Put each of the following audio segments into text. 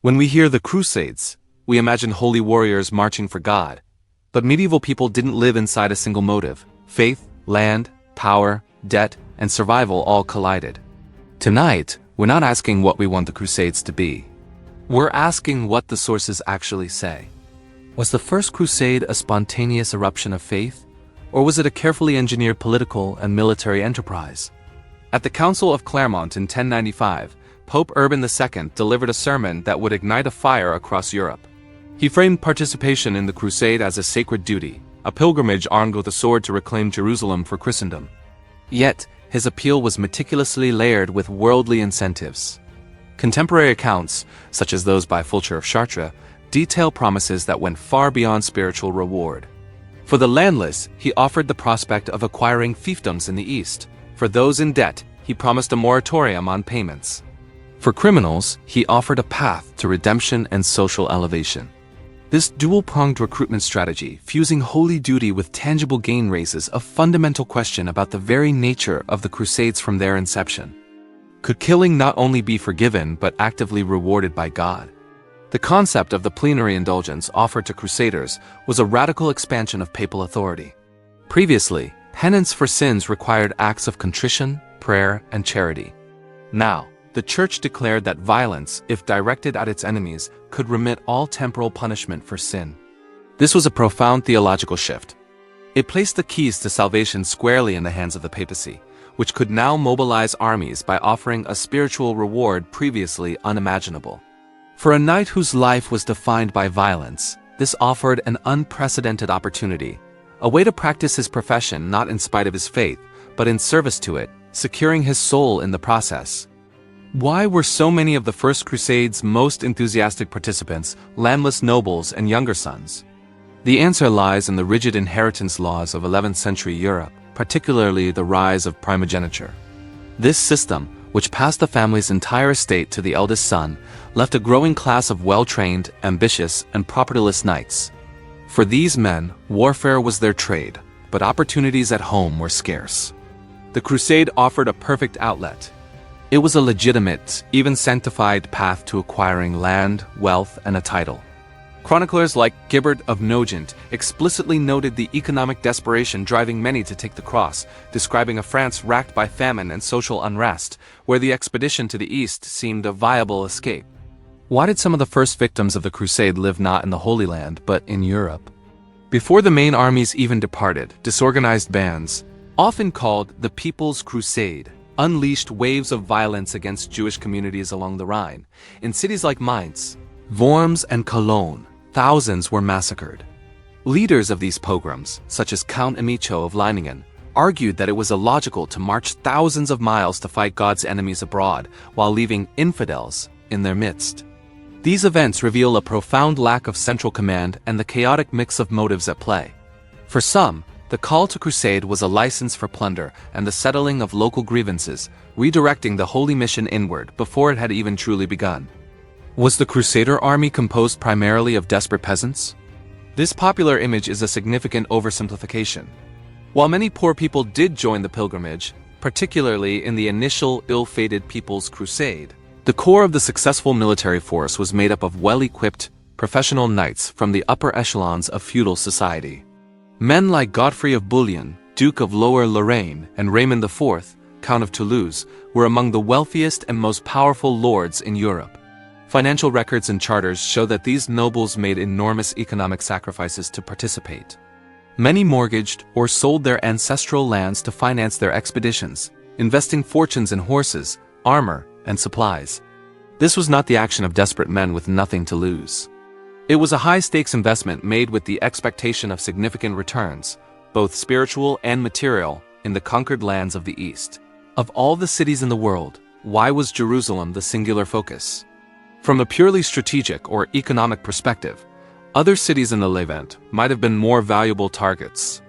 When we hear the Crusades, we imagine holy warriors marching for God. But medieval people didn't live inside a single motive. Faith, land, power, debt, and survival all collided. Tonight, we're not asking what we want the Crusades to be. We're asking what the sources actually say. Was the First Crusade a spontaneous eruption of faith, or was it a carefully engineered political and military enterprise? At the Council of Clermont in 1095, Pope Urban II delivered a sermon that would ignite a fire across Europe. He framed participation in the crusade as a sacred duty, a pilgrimage armed with a sword to reclaim Jerusalem for Christendom. Yet, his appeal was meticulously layered with worldly incentives. Contemporary accounts, such as those by Fulcher of Chartres, detail promises that went far beyond spiritual reward. For the landless, he offered the prospect of acquiring fiefdoms in the East. For those in debt, he promised a moratorium on payments. For criminals, he offered a path to redemption and social elevation. This dual-pronged recruitment strategy, fusing holy duty with tangible gain, raises a fundamental question about the very nature of the Crusades from their inception. Could killing not only be forgiven but actively rewarded by God? The concept of the plenary indulgence offered to crusaders was a radical expansion of papal authority. Previously, penance for sins required acts of contrition, prayer, and charity. Now, the Church declared that violence, if directed at its enemies, could remit all temporal punishment for sin. This was a profound theological shift. It placed the keys to salvation squarely in the hands of the papacy, which could now mobilize armies by offering a spiritual reward previously unimaginable. For a knight whose life was defined by violence, this offered an unprecedented opportunity, a way to practice his profession not in spite of his faith, but in service to it, securing his soul in the process. Why were so many of the First Crusade's most enthusiastic participants landless nobles and younger sons? The answer lies in the rigid inheritance laws of 11th century Europe, particularly the rise of primogeniture. This system, which passed the family's entire estate to the eldest son, left a growing class of well-trained, ambitious, and propertyless knights. For these men, warfare was their trade, but opportunities at home were scarce. The crusade offered a perfect outlet. It was a legitimate, even sanctified path to acquiring land, wealth, and a title. Chroniclers like Gibbert of Nogent explicitly noted the economic desperation driving many to take the cross, describing a France racked by famine and social unrest, where the expedition to the east seemed a viable escape. Why did some of the first victims of the crusade live not in the Holy Land, but in Europe? Before the main armies even departed, disorganized bands, often called the People's Crusade, unleashed waves of violence against Jewish communities along the Rhine. In cities like Mainz, Worms, and Cologne, thousands were massacred. Leaders of these pogroms, such as Count Emicho of Leiningen, argued that it was illogical to march thousands of miles to fight God's enemies abroad while leaving infidels in their midst. These events reveal a profound lack of central command and the chaotic mix of motives at play. For some, the call to crusade was a license for plunder and the settling of local grievances, redirecting the holy mission inward before it had even truly begun. Was the Crusader army composed primarily of desperate peasants? This popular image is a significant oversimplification. While many poor people did join the pilgrimage, particularly in the initial ill-fated People's Crusade, the core of the successful military force was made up of well-equipped, professional knights from the upper echelons of feudal society. Men like Godfrey of Bouillon, Duke of Lower Lorraine, and Raymond IV, Count of Toulouse, were among the wealthiest and most powerful lords in Europe. Financial records and charters show that these nobles made enormous economic sacrifices to participate. Many mortgaged or sold their ancestral lands to finance their expeditions, investing fortunes in horses, armor, and supplies. This was not the action of desperate men with nothing to lose. It was a high-stakes investment made with the expectation of significant returns, both spiritual and material, in the conquered lands of the East. Of all the cities in the world, why was Jerusalem the singular focus? From a purely strategic or economic perspective, other cities in the Levant might have been more valuable targets.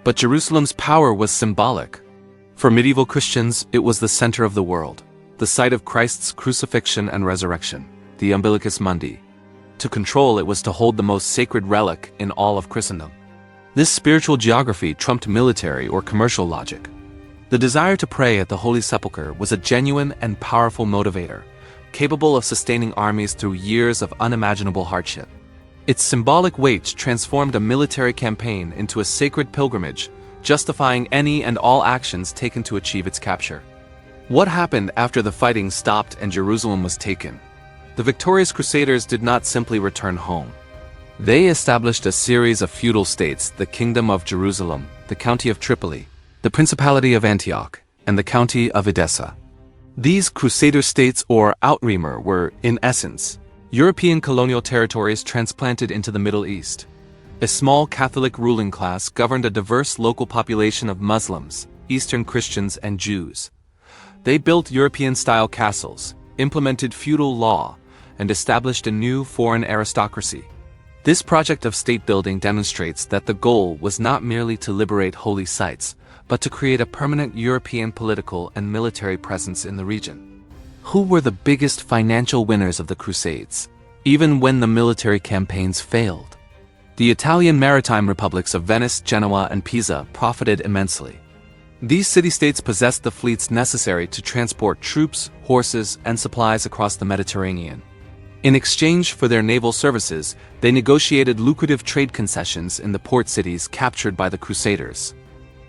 But Jerusalem's power was symbolic. For medieval Christians, it was the center of the world, the site of Christ's crucifixion and resurrection, the Umbilicus Mundi. To control it was to hold the most sacred relic in all of Christendom. This spiritual geography trumped military or commercial logic. The desire to pray at the Holy Sepulchre was a genuine and powerful motivator, capable of sustaining armies through years of unimaginable hardship. Its symbolic weight transformed a military campaign into a sacred pilgrimage, justifying any and all actions taken to achieve its capture. What happened after the fighting stopped and Jerusalem was taken? The victorious Crusaders did not simply return home. They established a series of feudal states: the Kingdom of Jerusalem, the County of Tripoli, the Principality of Antioch, and the County of Edessa. These Crusader states, or Outremer, were, in essence, European colonial territories transplanted into the Middle East. A small Catholic ruling class governed a diverse local population of Muslims, Eastern Christians, and Jews. They built European-style castles, implemented feudal law, and established a new foreign aristocracy. This project of state-building demonstrates that the goal was not merely to liberate holy sites, but to create a permanent European political and military presence in the region. Who were the biggest financial winners of the Crusades, even when the military campaigns failed? The Italian maritime republics of Venice, Genoa, and Pisa profited immensely. These city-states possessed the fleets necessary to transport troops, horses, and supplies across the Mediterranean. In exchange for their naval services, they negotiated lucrative trade concessions in the port cities captured by the Crusaders.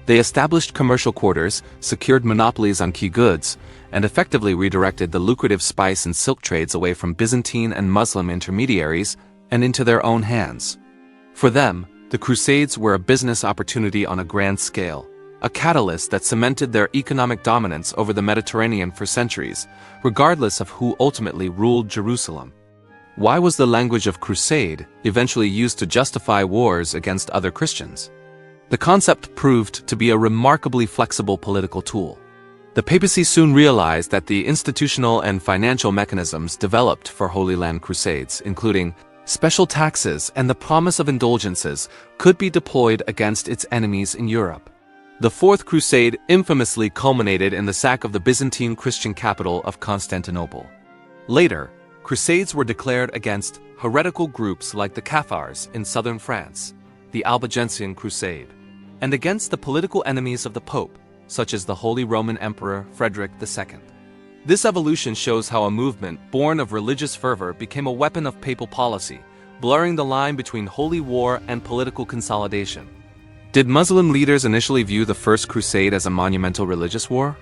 They established commercial quarters, secured monopolies on key goods, and effectively redirected the lucrative spice and silk trades away from Byzantine and Muslim intermediaries and into their own hands. For them, the Crusades were a business opportunity on a grand scale, a catalyst that cemented their economic dominance over the Mediterranean for centuries, regardless of who ultimately ruled Jerusalem. Why was the language of crusade eventually used to justify wars against other Christians? The concept proved to be a remarkably flexible political tool. The papacy soon realized that the institutional and financial mechanisms developed for Holy Land Crusades, including special taxes and the promise of indulgences, could be deployed against its enemies in Europe. The Fourth Crusade infamously culminated in the sack of the Byzantine Christian capital of Constantinople. Later, crusades were declared against heretical groups like the Cathars in southern France, the Albigensian Crusade, and against the political enemies of the Pope, such as the Holy Roman Emperor Frederick II. This evolution shows how a movement born of religious fervor became a weapon of papal policy, blurring the line between holy war and political consolidation. Did Muslim leaders initially view the First Crusade as a monumental religious war?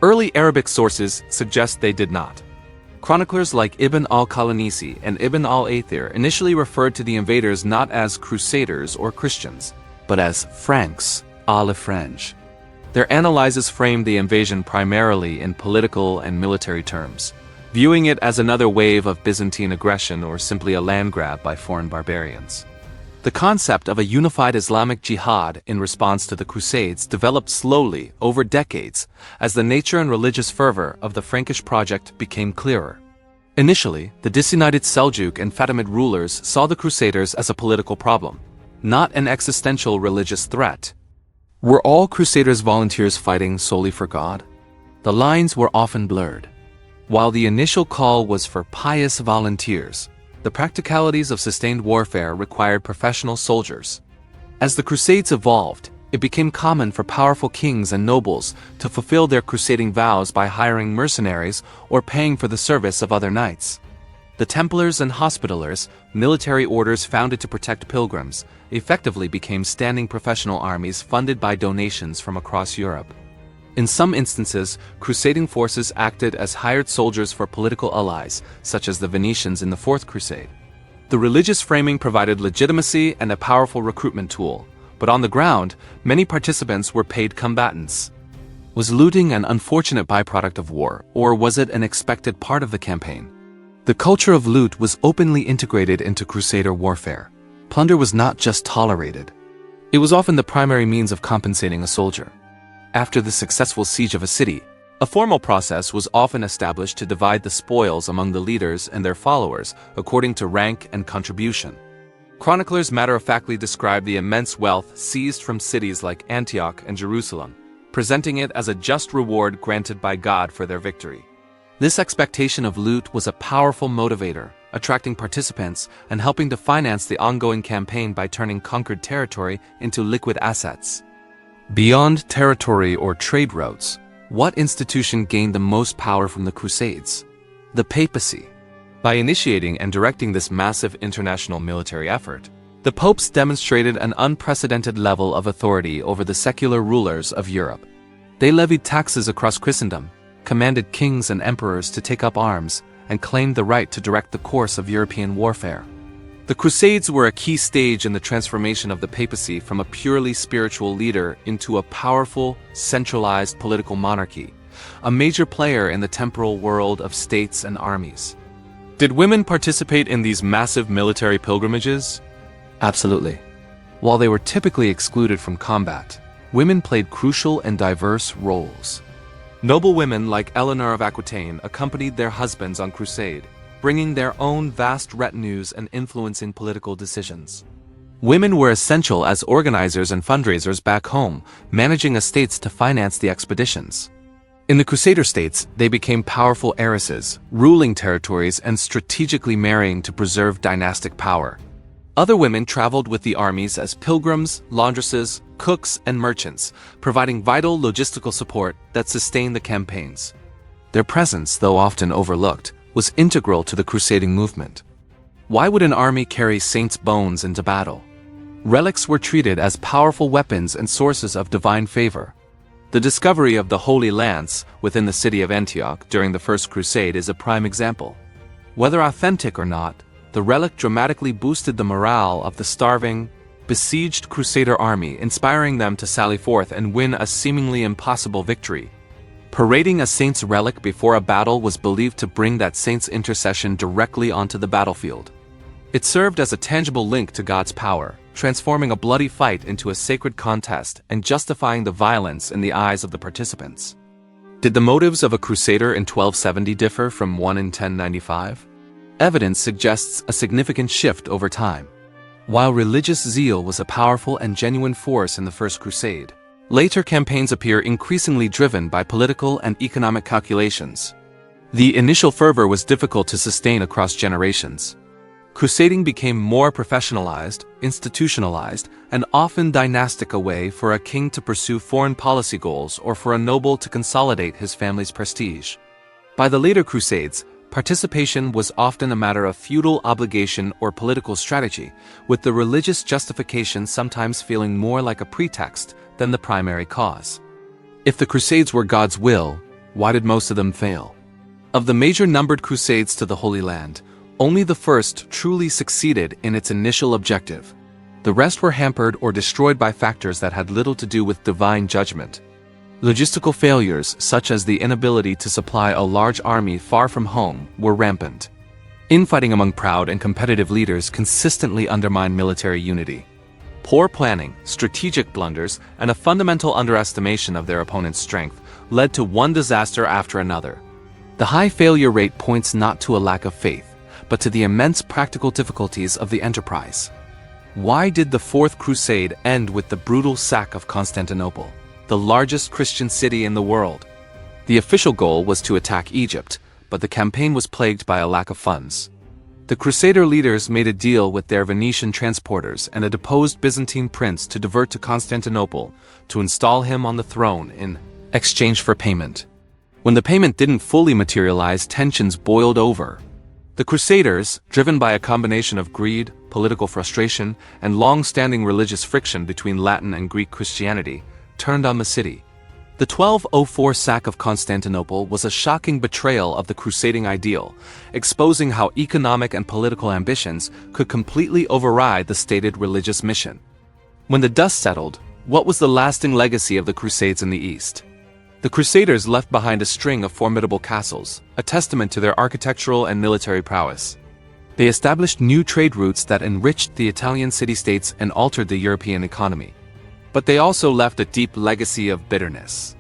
Early Arabic sources suggest they did not. Chroniclers like Ibn al-Qalanisi and Ibn al-Athir initially referred to the invaders not as crusaders or Christians, but as Franks, à la French. Their analyses framed the invasion primarily in political and military terms, viewing it as another wave of Byzantine aggression or simply a land grab by foreign barbarians. The concept of a unified Islamic jihad in response to the Crusades developed slowly over decades as the nature and religious fervor of the Frankish project became clearer. Initially, the disunited Seljuk and Fatimid rulers saw the Crusaders as a political problem, not an existential religious threat. Were all Crusaders volunteers fighting solely for God? The lines were often blurred. While the initial call was for pious volunteers, the practicalities of sustained warfare required professional soldiers. As the Crusades evolved, it became common for powerful kings and nobles to fulfill their crusading vows by hiring mercenaries or paying for the service of other knights. The Templars and Hospitallers, military orders founded to protect pilgrims, effectively became standing professional armies funded by donations from across Europe. In some instances, crusading forces acted as hired soldiers for political allies, such as the Venetians in the Fourth Crusade. The religious framing provided legitimacy and a powerful recruitment tool, but on the ground, many participants were paid combatants. Was looting an unfortunate byproduct of war, or was it an expected part of the campaign? The culture of loot was openly integrated into Crusader warfare. Plunder was not just tolerated. It was often the primary means of compensating a soldier. After the successful siege of a city, a formal process was often established to divide the spoils among the leaders and their followers according to rank and contribution. Chroniclers matter-of-factly describe the immense wealth seized from cities like Antioch and Jerusalem, presenting it as a just reward granted by God for their victory. This expectation of loot was a powerful motivator, attracting participants and helping to finance the ongoing campaign by turning conquered territory into liquid assets. Beyond territory or trade routes, what institution gained the most power from the Crusades? The papacy. By initiating and directing this massive international military effort, the popes demonstrated an unprecedented level of authority over the secular rulers of Europe. They levied taxes across Christendom, commanded kings and emperors to take up arms, and claimed the right to direct the course of European warfare. The Crusades were a key stage in the transformation of the papacy from a purely spiritual leader into a powerful, centralized political monarchy, a major player in the temporal world of states and armies. Did women participate in these massive military pilgrimages? Absolutely. While they were typically excluded from combat, women played crucial and diverse roles. Noble women like Eleanor of Aquitaine accompanied their husbands on crusade, bringing their own vast retinues and influencing political decisions. Women were essential as organizers and fundraisers back home, managing estates to finance the expeditions. In the Crusader states, they became powerful heiresses, ruling territories and strategically marrying to preserve dynastic power. Other women traveled with the armies as pilgrims, laundresses, cooks, and merchants, providing vital logistical support that sustained the campaigns. Their presence, though often overlooked, was integral to the crusading movement. Why would an army carry saints' bones into battle? Relics were treated as powerful weapons and sources of divine favor. The discovery of the Holy Lance within the city of Antioch during the First Crusade is a prime example. Whether authentic or not, the relic dramatically boosted the morale of the starving, besieged Crusader army, inspiring them to sally forth and win a seemingly impossible victory. Parading a saint's relic before a battle was believed to bring that saint's intercession directly onto the battlefield. It served as a tangible link to God's power, transforming a bloody fight into a sacred contest and justifying the violence in the eyes of the participants. Did the motives of a crusader in 1270 differ from one in 1095? Evidence suggests a significant shift over time. While religious zeal was a powerful and genuine force in the First Crusade, later campaigns appear increasingly driven by political and economic calculations. The initial fervor was difficult to sustain across generations. Crusading became more professionalized, institutionalized, and often dynastic, a way for a king to pursue foreign policy goals or for a noble to consolidate his family's prestige. By the later Crusades, participation was often a matter of feudal obligation or political strategy, with the religious justification sometimes feeling more like a pretext than the primary cause. If the Crusades were God's will, why did most of them fail? Of the major numbered crusades to the Holy Land, only the first truly succeeded in its initial objective. The rest were hampered or destroyed by factors that had little to do with divine judgment. Logistical failures, such as the inability to supply a large army far from home, were rampant. Infighting among proud and competitive leaders consistently undermined military unity. Poor planning, strategic blunders, and a fundamental underestimation of their opponent's strength led to one disaster after another. The high failure rate points not to a lack of faith, but to the immense practical difficulties of the enterprise. Why did the Fourth Crusade end with the brutal sack of Constantinople, the largest Christian city in the world? The official goal was to attack Egypt, but the campaign was plagued by a lack of funds. The Crusader leaders made a deal with their Venetian transporters and a deposed Byzantine prince to divert to Constantinople to install him on the throne in exchange for payment. When the payment didn't fully materialize, tensions boiled over. The Crusaders, driven by a combination of greed, political frustration, and long-standing religious friction between Latin and Greek Christianity, turned on the city. The 1204 sack of Constantinople was a shocking betrayal of the crusading ideal, exposing how economic and political ambitions could completely override the stated religious mission. When the dust settled, what was the lasting legacy of the Crusades in the East? The Crusaders left behind a string of formidable castles, a testament to their architectural and military prowess. They established new trade routes that enriched the Italian city-states and altered the European economy. But they also left a deep legacy of bitterness.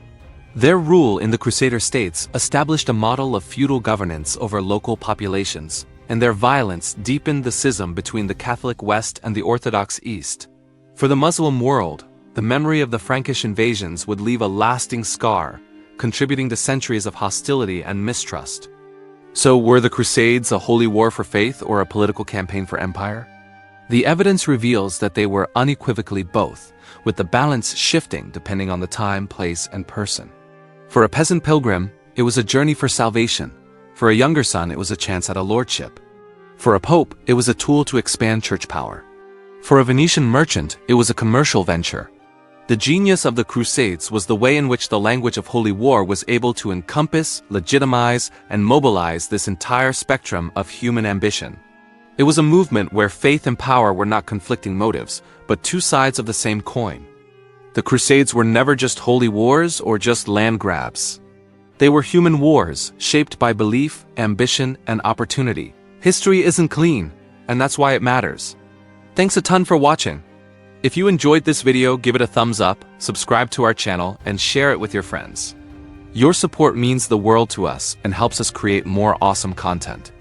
Their rule in the Crusader states established a model of feudal governance over local populations, and their violence deepened the schism between the Catholic West and the Orthodox East. For the Muslim world, the memory of the Frankish invasions would leave a lasting scar, contributing to centuries of hostility and mistrust. So were the Crusades a holy war for faith or a political campaign for empire? The evidence reveals that they were unequivocally both, with the balance shifting depending on the time, place, and person. For a peasant pilgrim, it was a journey for salvation. For a younger son, it was a chance at a lordship. For a pope, it was a tool to expand church power. For a Venetian merchant, it was a commercial venture. The genius of the Crusades was the way in which the language of holy war was able to encompass, legitimize, and mobilize this entire spectrum of human ambition. It was a movement where faith and power were not conflicting motives, but two sides of the same coin. The Crusades were never just holy wars or just land grabs. They were human wars, shaped by belief, ambition, and opportunity. History isn't clean, and that's why it matters. Thanks a ton for watching. If you enjoyed this video, give it a thumbs up, subscribe to our channel, and share it with your friends. Your support means the world to us and helps us create more awesome content.